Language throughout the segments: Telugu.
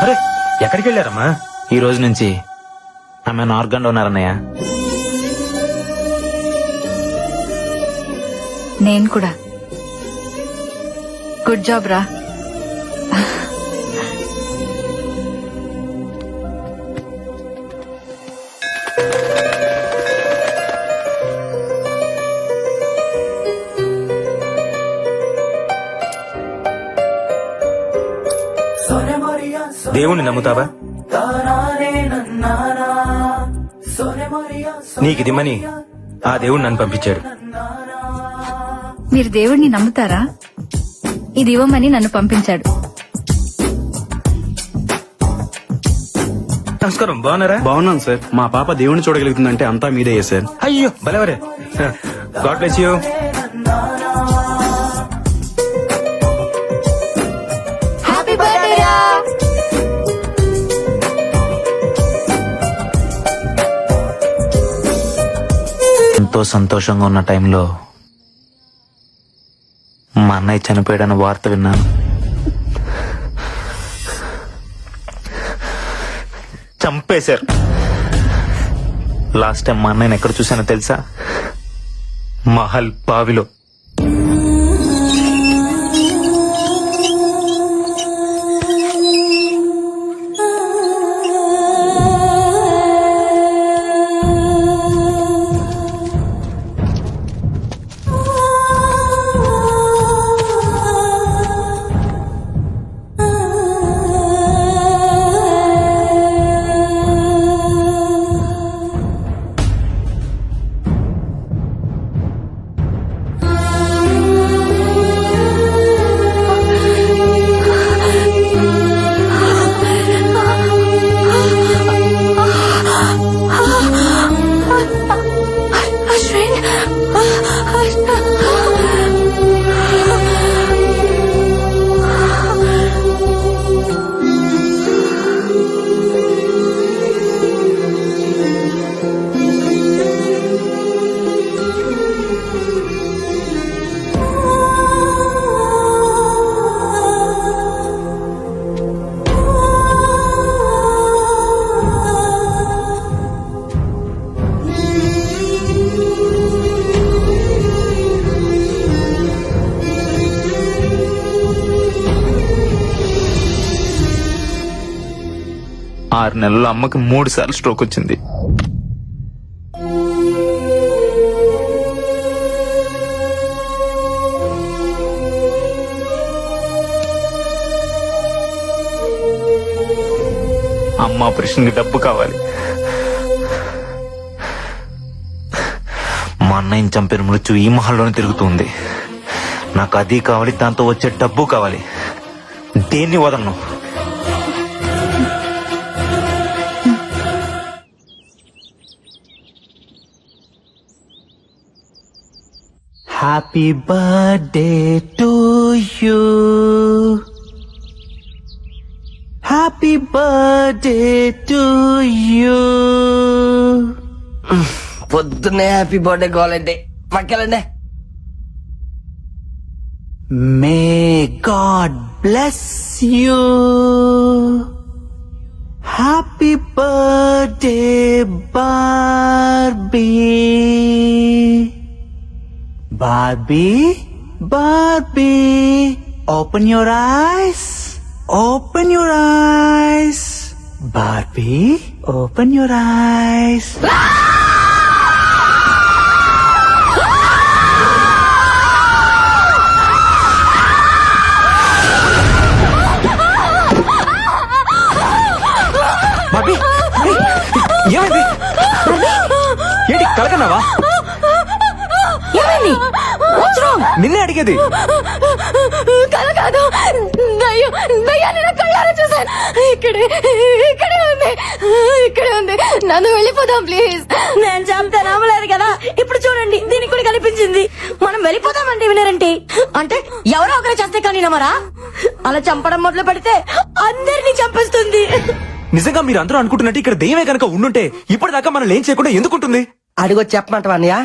అరే ఎక్కడికి వెళ్ళారమ్మా? ఈ రోజు నుంచి ఆమె ఆర్గన్ డోనర్ అన్నయ్య. నేను కూడా. గుడ్ జాబ్ రా. దేవుణ్ణి నమ్ముతావా? నీకిదిమ్మని ఆ దేవుడు నన్ను పంపించాడు. మీరు దేవుడిని నమ్ముతారా? ఇది ఇవ్వమని నన్ను పంపించాడు. నమస్కారం, బాగున్నారా? బాగున్నాను సార్. మా పాప దేవుని చూడగలుగుతుందంటే అంతా మీదే సార్. అయ్యో బలవరే. God bless you. Happy birthday రా. ఎంతో సంతోషంగా ఉన్న టైంలో మా అన్నయ్య చనిపోయాడన్న వార్త విన్నాను. చంపేశారు. లాస్ట్ టైం మా అన్నయ్యని ఎక్కడ చూసానో తెలుసా? మహల్ బావిలో. ఆరు నెలల్లో అమ్మకి 3 సార్లు స్ట్రోక్ వచ్చింది. అమ్మ ఆపరేషన్కి డబ్బు కావాలి. మా అన్నయ్యని చంపిన మృత్యు ఈ మహల్లోనే తిరుగుతుంది. నాకు అది కావాలి, దాంతో వచ్చే డబ్బు కావాలి. దేన్ని వదలను. Happy birthday to you. Happy birthday to you. పొద్దున్నే హ్యాపీ బర్త్డే కావాలంటే పక్కెళ్ళండి. May God bless you. Happy birthday, Barbie. Barbie, open your eyes. Open your eyes. Barbie, open your eyes. Bobby, ఏమైంది? ఏంటి కలకన్నావా? నిన్నే అడిగేది. కల కాదు, దయ్యాన్ని నా కళ్ళారా చూసాను. ఇక్కడే ఉంది. నన్ను వెళ్ళిపోదాం ప్లీజ్. నేను చెప్తే నమ్మలేదు కదా. ఇప్పుడు చూడండి, దీనికి కూడా కనిపించింది. మనం వెళ్ళిపోదామంటే వినరంటే అంటే ఎవరో ఒకరు చేస్తే కానీ నమ్మరా? అలా చంపడం మొదలు పెడితే అందరినీ చంపేస్తుంది. నిజంగా మీరు అందరూ అనుకుంటున్నట్టు ఇక్కడ దెయ్యమే కనుక ఉండుంటే ఇప్పటిదాకా మనం ఏం చేయకుండా ఎందుకుంటుంది? అడిగొచ్చి చెప్పమంటావా అన్నయ్య?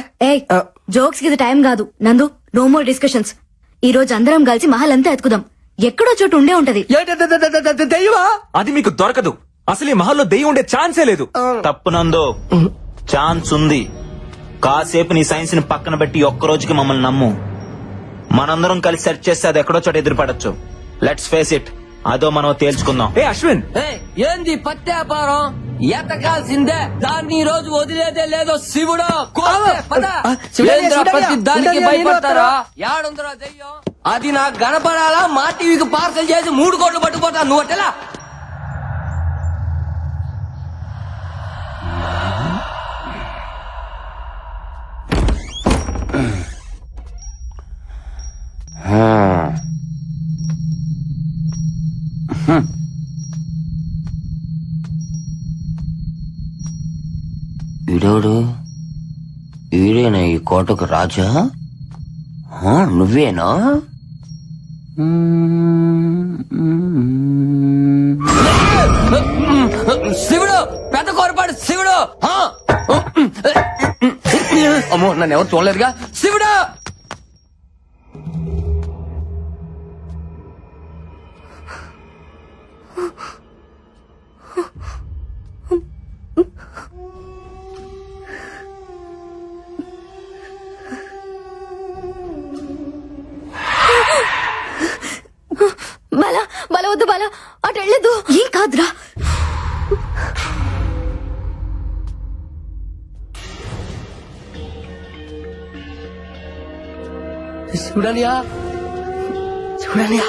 జోక్స్ కి ఇది టైం కాదు నందు. No more discussions. ఈ రోజు అందరం కలిసి మహల్ అంతా ఎత్తుకుదాం. ఎక్కడో చోటు ఉండే ఉంటది. దెయ్యమా? అది మీకు దొరకదు. అసలు ఈ మహల్లో దెయ్యం ఉండే ఛాన్సే లేదు. తప్పు నందు, ఛాన్స్ ఉంది. కాసేపు నీ సైన్స్ ని పక్కన పెట్టి ఒక్క రోజుకి మమ్మల్ని నమ్ము. మనందరం కలిసి సెర్చ్ చేస్తే అది ఎక్కడో చోట ఎదురుపడచ్చు. లెట్స్ ఫేస్ ఇట్, అదో మనం తేల్చుకుందాం. ఏ అశ్విన్, ఏయ్, ఏంది పత్యాపారం? ఎతకాల్సిందే, దాన్ని ఈ రోజు వదిలేదే లేదో శివుడు. కోసే, పద. ఏంద్రా ప్రతి దానికి భయపడతారా? యాడుందిరా దెయ్యం? అది నాకు కనపడాలా? మా టీవీకి పార్సల్ చేసి 3 కోట్లు పట్టుకుపోతా. నువ్వు అట్టెలా? వీడోడు వీడేనా ఈ కోటకు రాజా? నువ్వేనా? శివుడు, పెద్ద కోరపాడు శివుడు. అమ్మో, నన్ను ఎవరు చూడలేదుగా. శివుడు! బాల బాల వద్దు బాల, అటు వెళ్ళదు. ఏం కాదురా. చూడనియా, చూడనియా.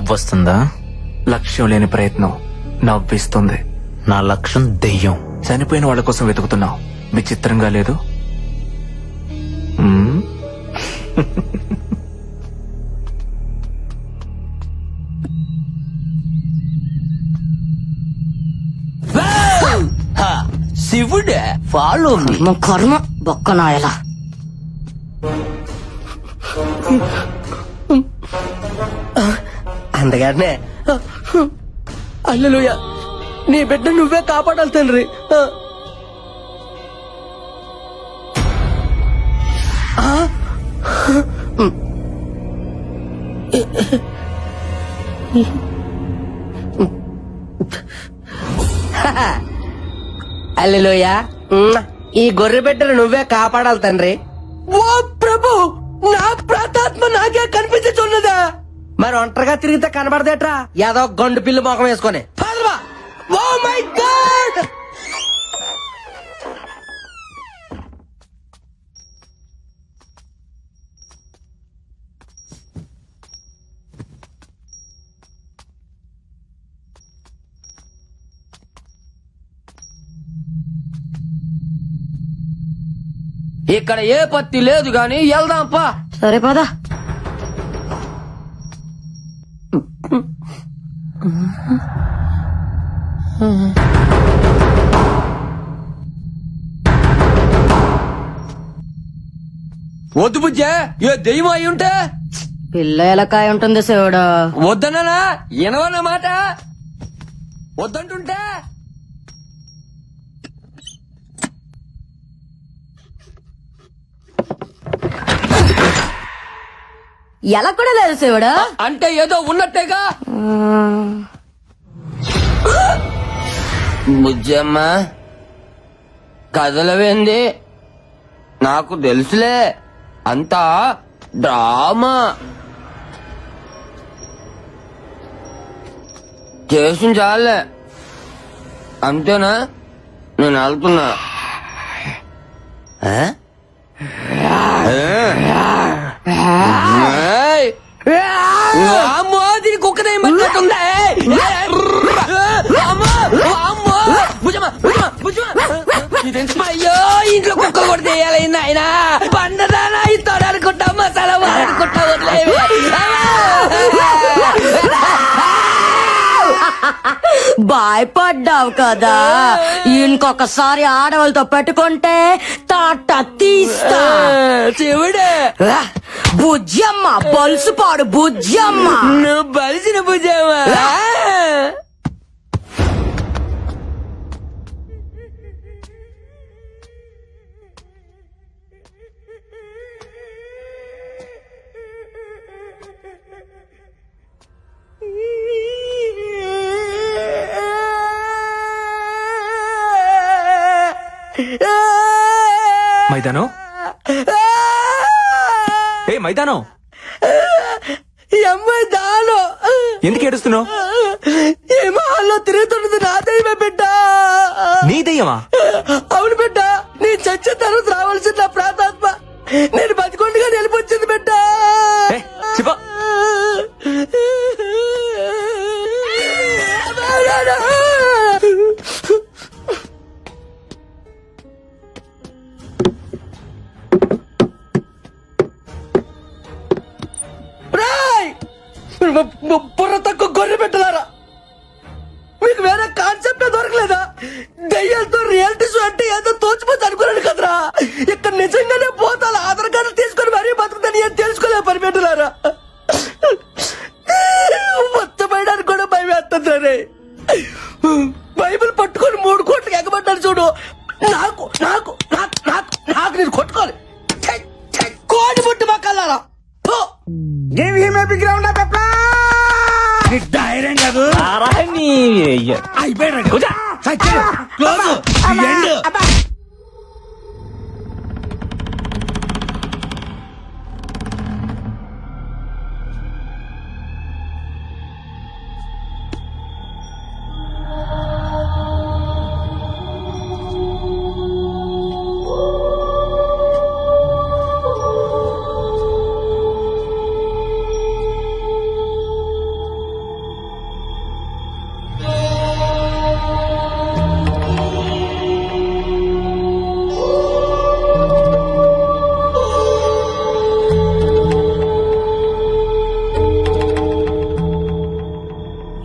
నవ్వొస్తుందా? లక్ష్యం లేని ప్రయత్నం నవ్విస్తుంది. నా లక్ష్యం దెయ్యం. చనిపోయిన వాళ్ళ కోసం వెతుకుతున్నావు. విచిత్రంగా లేదు? మ్మ్? శివుడే, ఫాలో మీ. కర్మ బొక్క నాయలా. అందుకనే అల్లెలుయా, నీ బిడ్డ నువ్వే కాపాడాలి తండ్రి. అల్లెలుయా, ఈ గొర్రె బిడ్డను నువ్వే కాపాడాలి తండ్రి. ఓ ప్రభు, నా ప్రాతాత్మ నాకే కనిపించున్నదా? మరి ఒంటరిగా తిరిగితే కనబడదేట్రా? ఏదో గండు పిల్లి మొఖం వేసుకొని. Oh my god! ఇక్కడ ఏ పత్తి లేదు గాని వెళ్దాంపా. సరే పదా. వద్దు బుజ్జే, ఏ దెయ్యం అయి ఉంటే. పిల్ల ఎలకాయ ఉంటుంది శివుడు. వద్దన్నా, వినవన్న మాట. వద్దంటుంటే ఎలా కూడా లేదు శివుడు. అంటే ఏదో ఉన్నట్టేగా. బుజ్జమ్మ, కదలవేంది? నాకు తెలుసులే, అంతా డ్రామా చేసిన చాలే. అంతేనా? నేను వెళ్తున్నా. అమ్మో దీని కుక్కనే మట్టుందా అయ్యో ఇంట్లో కుక్క కూడా తీయాలి నాయన పండదానా ఇస్తాడు అనుకుంటా మసాలా అనుకుంటా వదిలేవి భయపడ్డావు కదా ఇంకొకసారి ఆడవాళ్ళతో పెట్టుకుంటే తాట తీస్తా శివుడు బుజ్జమ్మ బొలుసుపాడు బుజ్జమ్మ నువ్వు బలిసిన భుజమా మైదానం ఏ మైదానం అమ్మాయి దాలో ఎందుకు ఏడుస్తున్నావు? ఈ మహల్లో తిరుగుతున్నది నా దైవమే బిడ్డ నీ దెయ్యమా? అవును బిడ్డ నీ చచ్చే తర్వాత రావాల్సిన నా ప్రాతాత్మ నేను బతికొండగా నిలిపొచ్చింది బిడ్డ ఏ, శివ. బుర్ర తక్కువ గొర్రె పెట్టలారా మీకు వేరే కాన్సెప్ట్ దొరకలేదా? దయ్యాలతో రియాలిటీ షో అంటే ఏదో తోచిపోతే అనుకున్నాను కదరా. ఇక్కడ నిజంగానే పోతాను ఆధార్ కార్డు తీసుకొని మరీ బతుకుతాను ఏం తెలుసుకోలే పని పెట్టలారా. మొత్తం పైడానికి కూడా భయం వేస్తుంది. బైబిల్ పట్టుకొని 3 కోట్లకి ఎగబడ్డాను చూడు. నాకు నాకు నాకు నాకు నాకు నేను కొట్టుకోవాలి. కోడి పుట్టి మొక్కలారా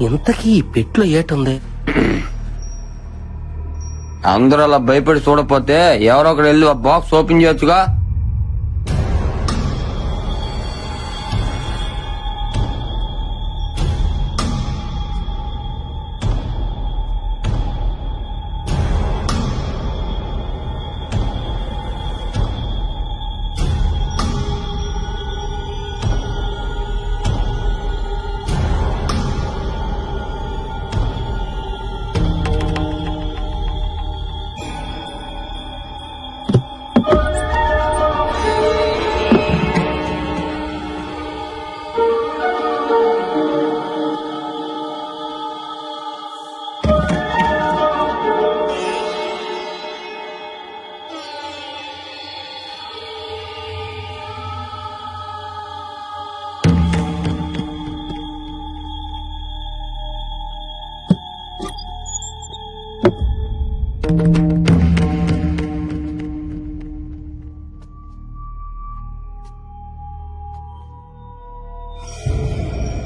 ఇంతకీ ఈ పెట్లో ఏటుంది? అందరూ అలా భయపడి చూడపోతే ఎవరో ఒకరు వెళ్ళి ఆ బాక్స్ ఓపెన్ చేయొచ్చుగా.